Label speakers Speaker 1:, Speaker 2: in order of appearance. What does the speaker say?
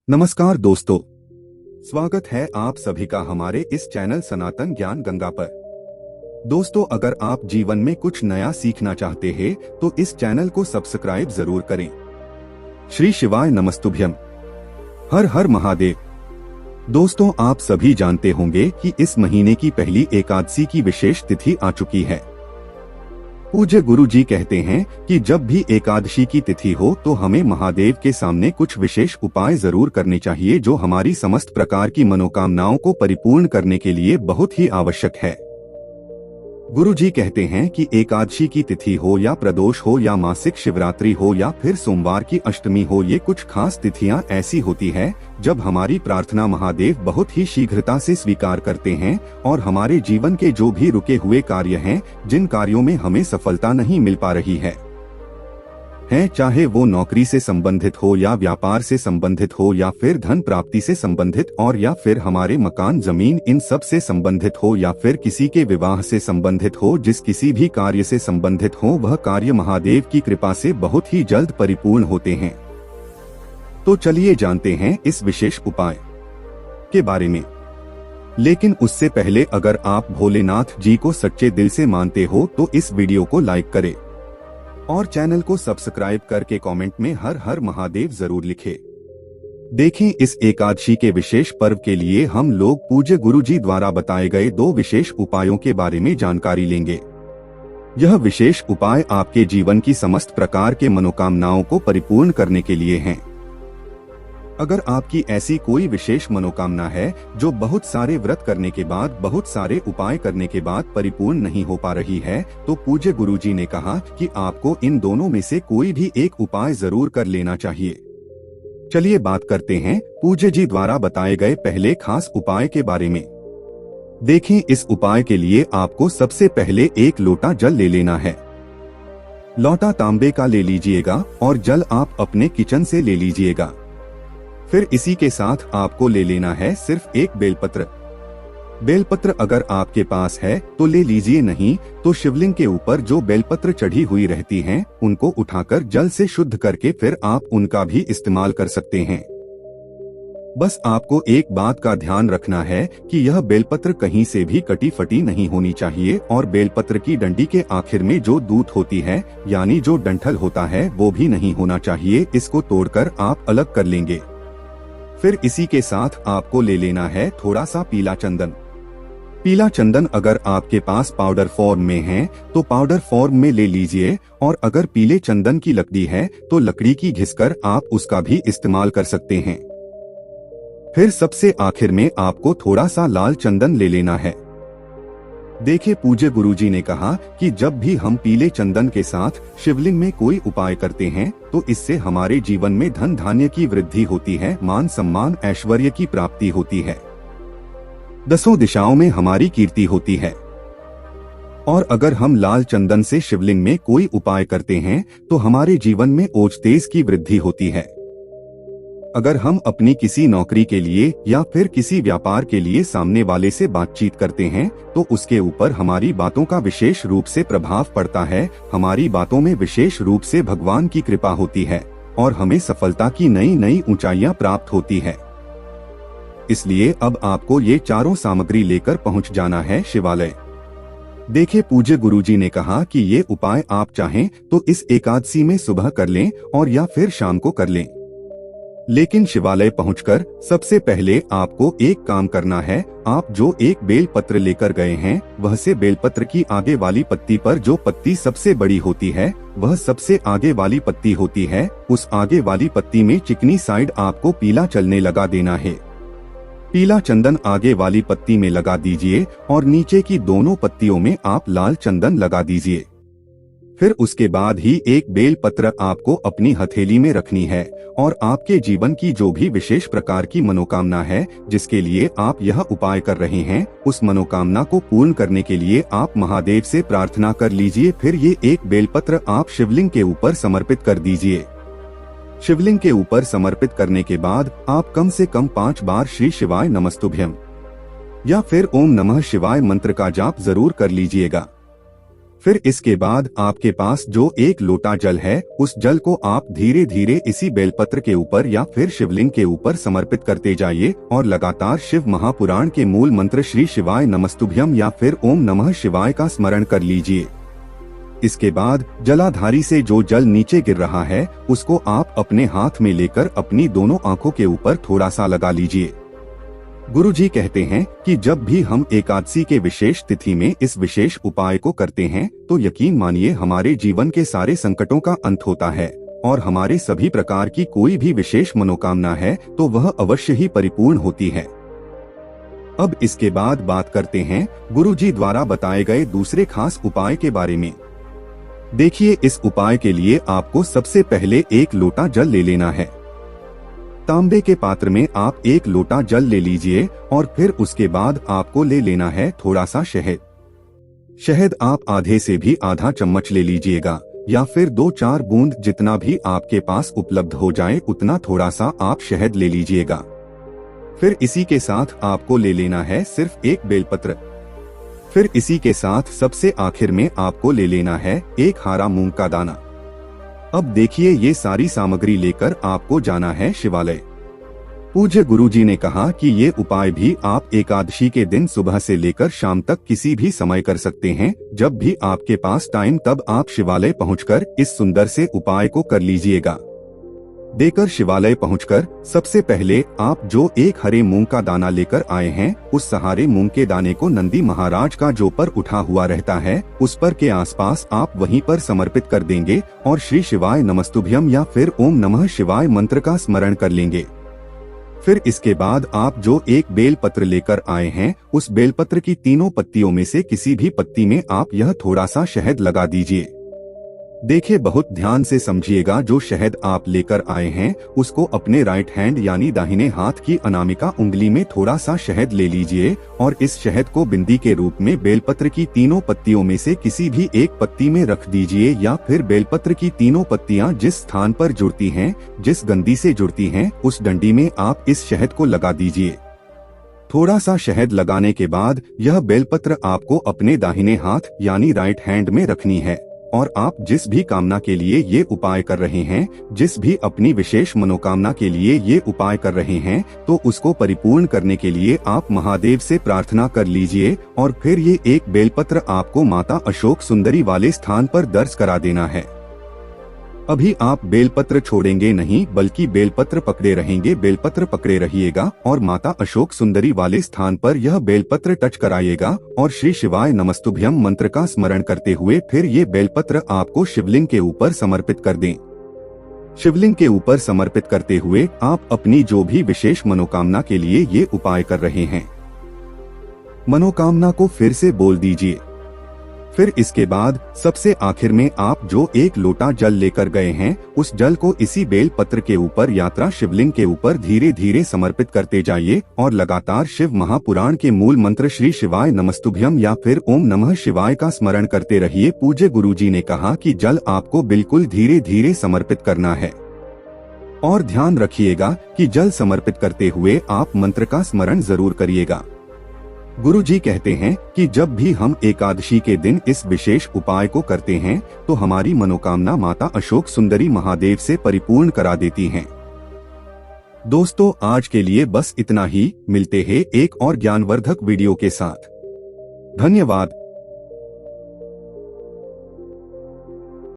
Speaker 1: नमस्कार दोस्तों, स्वागत है आप सभी का हमारे इस चैनल सनातन ज्ञान गंगा पर। दोस्तों, अगर आप जीवन में कुछ नया सीखना चाहते हैं तो इस चैनल को सब्सक्राइब जरूर करें। श्री शिवाय नमस्तुभ्यम। हर हर महादेव। दोस्तों, आप सभी जानते होंगे कि इस महीने की पहली एकादशी की विशेष तिथि आ चुकी है। पूज्य गुरु जी कहते हैं कि जब भी एकादशी की तिथि हो तो हमें महादेव के सामने कुछ विशेष उपाय जरूर करने चाहिए जो हमारी समस्त प्रकार की मनोकामनाओं को परिपूर्ण करने के लिए बहुत ही आवश्यक है। गुरु जी कहते हैं कि एकादशी की तिथि हो या प्रदोष हो या मासिक शिवरात्रि हो या फिर सोमवार की अष्टमी हो, ये कुछ खास तिथियां ऐसी होती है जब हमारी प्रार्थना महादेव बहुत ही शीघ्रता से स्वीकार करते हैं और हमारे जीवन के जो भी रुके हुए कार्य हैं, जिन कार्यों में हमें सफलता नहीं मिल पा रही है, चाहे वो नौकरी से संबंधित हो या व्यापार से संबंधित हो या फिर धन प्राप्ति से संबंधित और या फिर हमारे मकान जमीन इन सब से संबंधित हो या फिर किसी के विवाह से संबंधित हो, जिस किसी भी कार्य से संबंधित हो वह कार्य महादेव की कृपा से बहुत ही जल्द परिपूर्ण होते हैं। तो चलिए जानते हैं इस विशेष उपाय के बारे में। लेकिन उससे पहले अगर आप भोलेनाथ जी को सच्चे दिल से मानते हो तो इस वीडियो को लाइक करें और चैनल को सब्सक्राइब करके कमेंट में हर हर महादेव जरूर लिखें। देखें, इस एकादशी के विशेष पर्व के लिए हम लोग पूज्य गुरु जी द्वारा बताए गए 2 विशेष उपायों के बारे में जानकारी लेंगे। यह विशेष उपाय आपके जीवन की समस्त प्रकार के मनोकामनाओं को परिपूर्ण करने के लिए हैं। अगर आपकी ऐसी कोई विशेष मनोकामना है जो बहुत सारे व्रत करने के बाद, बहुत सारे उपाय करने के बाद परिपूर्ण नहीं हो पा रही है, तो पूज्य गुरु जी ने कहा कि आपको इन दोनों में से कोई भी एक उपाय जरूर कर लेना चाहिए। चलिए बात करते हैं पूज्य जी द्वारा बताए गए पहले खास उपाय के बारे में। देखें, इस उपाय के लिए आपको सबसे पहले एक लोटा जल ले लेना है। लोटा तांबे का ले लीजिएगा और जल आप अपने किचन से ले लीजिएगा। फिर इसी के साथ आपको ले लेना है सिर्फ एक बेलपत्र। बेलपत्र अगर आपके पास है तो ले लीजिए, नहीं तो शिवलिंग के ऊपर जो बेलपत्र चढ़ी हुई रहती हैं, उनको उठाकर जल से शुद्ध करके फिर आप उनका भी इस्तेमाल कर सकते हैं। बस आपको एक बात का ध्यान रखना है कि यह बेलपत्र कहीं से भी कटी फटी नहीं होनी चाहिए और बेलपत्र की डंडी के आखिर में जो दूत होती है यानी जो डंठल होता है वो भी नहीं होना चाहिए। इसको तोड़कर आप अलग कर लेंगे। फिर इसी के साथ आपको ले लेना है थोड़ा सा पीला चंदन। पीला चंदन अगर आपके पास पाउडर फॉर्म में है तो पाउडर फॉर्म में ले लीजिए, और अगर पीले चंदन की लकड़ी है तो लकड़ी की घिसकर आप उसका भी इस्तेमाल कर सकते हैं। फिर सबसे आखिर में आपको थोड़ा सा लाल चंदन ले लेना है। देखिए, पूज्य गुरुजी ने कहा कि जब भी हम पीले चंदन के साथ शिवलिंग में कोई उपाय करते हैं तो इससे हमारे जीवन में धन धान्य की वृद्धि होती है, मान सम्मान ऐश्वर्य की प्राप्ति होती है, 10 दिशाओं में हमारी कीर्ति होती है। और अगर हम लाल चंदन से शिवलिंग में कोई उपाय करते हैं तो हमारे जीवन में ओज तेज की वृद्धि होती है। अगर हम अपनी किसी नौकरी के लिए या फिर किसी व्यापार के लिए सामने वाले से बातचीत करते हैं तो उसके ऊपर हमारी बातों का विशेष रूप से प्रभाव पड़ता है, हमारी बातों में विशेष रूप से भगवान की कृपा होती है और हमें सफलता की नई नई ऊंचाइयां प्राप्त होती है। इसलिए अब आपको ये चारों सामग्री लेकर पहुंच जाना है शिवालय। देखिए, पूज्य गुरुजी ने कहा कि ये उपाय आप चाहें तो इस एकादशी में सुबह कर लें और या फिर शाम को कर लें, लेकिन शिवालय पहुंचकर सबसे पहले आपको एक काम करना है। आप जो एक बेल पत्र लेकर गए हैं वह से बेलपत्र की आगे वाली पत्ती पर जो पत्ती सबसे बड़ी होती है वह सबसे आगे वाली पत्ती होती है, उस आगे वाली पत्ती में चिकनी साइड आपको पीला चलने लगा देना है। पीला चंदन आगे वाली पत्ती में लगा दीजिए और नीचे की दोनों पत्तियों में आप लाल चंदन लगा दीजिए। फिर उसके बाद ही एक बेल पत्र आपको अपनी हथेली में रखनी है और आपके जीवन की जो भी विशेष प्रकार की मनोकामना है जिसके लिए आप यह उपाय कर रहे हैं, उस मनोकामना को पूर्ण करने के लिए आप महादेव से प्रार्थना कर लीजिए। फिर ये एक बेलपत्र आप शिवलिंग के ऊपर समर्पित कर दीजिए। शिवलिंग के ऊपर समर्पित करने के बाद आप कम से कम 5 बार श्री शिवाय नमस्तुभ्यम या फिर ओम नमः शिवाय मंत्र का जाप जरूर कर लीजिएगा। फिर इसके बाद आपके पास जो एक लोटा जल है, उस जल को आप धीरे धीरे इसी बेलपत्र के ऊपर या फिर शिवलिंग के ऊपर समर्पित करते जाइए और लगातार शिव महापुराण के मूल मंत्र श्री शिवाय नमस्तुभ्यम या फिर ओम नमः शिवाय का स्मरण कर लीजिए। इसके बाद जलाधारी से जो जल नीचे गिर रहा है, उसको आप अपने हाथ में लेकर अपनी दोनों आंखों के ऊपर थोड़ा सा लगा लीजिए। गुरुजी कहते हैं कि जब भी हम एकादशी के विशेष तिथि में इस विशेष उपाय को करते हैं, तो यकीन मानिए हमारे जीवन के सारे संकटों का अंत होता है और हमारे सभी प्रकार की कोई भी विशेष मनोकामना है तो वह अवश्य ही परिपूर्ण होती है। अब इसके बाद बात करते हैं गुरुजी द्वारा बताए गए दूसरे खास उपाय के बारे में। देखिए, इस उपाय के लिए आपको सबसे पहले एक लोटा जल ले लेना है। तांबे के पात्र में आप एक लोटा जल ले लीजिए और फिर उसके बाद आपको ले लेना है थोड़ा सा शहद। शहद आप आधे से भी आधा चम्मच ले लीजिएगा या फिर 2-4 बूंद, जितना भी आपके पास उपलब्ध हो जाए उतना थोड़ा सा आप शहद ले लीजिएगा। फिर इसी के साथ आपको ले लेना है सिर्फ एक बेलपत्र। फिर इसी के साथ सबसे आखिर में आपको ले लेना है एक हारा मूंग का दाना। अब देखिए, ये सारी सामग्री लेकर आपको जाना है शिवालय। पूज्य गुरुजी ने कहा कि ये उपाय भी आप एकादशी के दिन सुबह से लेकर शाम तक किसी भी समय कर सकते हैं। जब भी आपके पास टाइम तब आप शिवालय पहुंचकर इस सुंदर से उपाय को कर लीजिएगा। देकर शिवालय पहुंचकर सबसे पहले आप जो एक हरे मूंग का दाना लेकर आए हैं, उस सहारे मूंग के दाने को नंदी महाराज का जो पर उठा हुआ रहता है, उस पर के आसपास आप वहीं पर समर्पित कर देंगे और श्री शिवाय नमस्तुभ्यम या फिर ओम नमः शिवाय मंत्र का स्मरण कर लेंगे। फिर इसके बाद आप जो एक बेल पत्र लेकर आए हैं, उस बेलपत्र की तीनों पत्तियों में से किसी भी पत्ती में आप यह थोड़ा सा शहद लगा दीजिए। देखिए, बहुत ध्यान से समझिएगा, जो शहद आप लेकर आए हैं उसको अपने राइट हैंड यानी दाहिने हाथ की अनामिका उंगली में थोड़ा सा शहद ले लीजिए और इस शहद को बिंदी के रूप में बेलपत्र की तीनों पत्तियों में से किसी भी एक पत्ती में रख दीजिए या फिर बेलपत्र की तीनों पत्तियां जिस स्थान पर जुड़ती हैं, जिस गंदी से जुड़ती हैं, उस डंडी में आप इस शहद को लगा दीजिए। थोड़ा सा शहद लगाने के बाद यह बेलपत्र आपको अपने दाहिने हाथ यानी राइट हैंड में रखनी है और आप जिस भी कामना के लिए ये उपाय कर रहे हैं, जिस भी अपनी विशेष मनोकामना के लिए ये उपाय कर रहे हैं, तो उसको परिपूर्ण करने के लिए आप महादेव से प्रार्थना कर लीजिए और फिर ये एक बेलपत्र आपको माता अशोक सुंदरी वाले स्थान पर दर्ज करा देना है। अभी आप बेलपत्र छोड़ेंगे नहीं, बल्कि बेलपत्र पकड़े रहेंगे, बेलपत्र पकड़े रहिएगा और माता अशोक सुंदरी वाले स्थान पर यह बेलपत्र टच कराइएगा और श्री शिवाय नमस्तुभ्यम मंत्र का स्मरण करते हुए फिर ये बेलपत्र आपको शिवलिंग के ऊपर समर्पित कर दें। शिवलिंग के ऊपर समर्पित करते हुए आप अपनी जो भी विशेष मनोकामना के लिए ये उपाय कर रहे हैं, मनोकामना को फिर से बोल दीजिए। फिर इसके बाद सबसे आखिर में आप जो एक लोटा जल लेकर गए हैं, उस जल को इसी बेल पत्र के ऊपर यात्रा शिवलिंग के ऊपर धीरे धीरे समर्पित करते जाइए और लगातार शिव महापुराण के मूल मंत्र श्री शिवाय नमस्तुभ्यम या फिर ओम नमः शिवाय का स्मरण करते रहिए। पूज्य गुरुजी ने कहा कि जल आपको बिल्कुल धीरे धीरे समर्पित करना है और ध्यान रखिएगा कि जल समर्पित करते हुए आप मंत्र का स्मरण जरूर करिएगा। गुरुजी कहते हैं कि जब भी हम एकादशी के दिन इस विशेष उपाय को करते हैं, तो हमारी मनोकामना माता अशोक सुंदरी महादेव से परिपूर्ण करा देती हैं। दोस्तों, आज के लिए बस इतना ही। मिलते हैं एक और ज्ञानवर्धक वीडियो के साथ। धन्यवाद।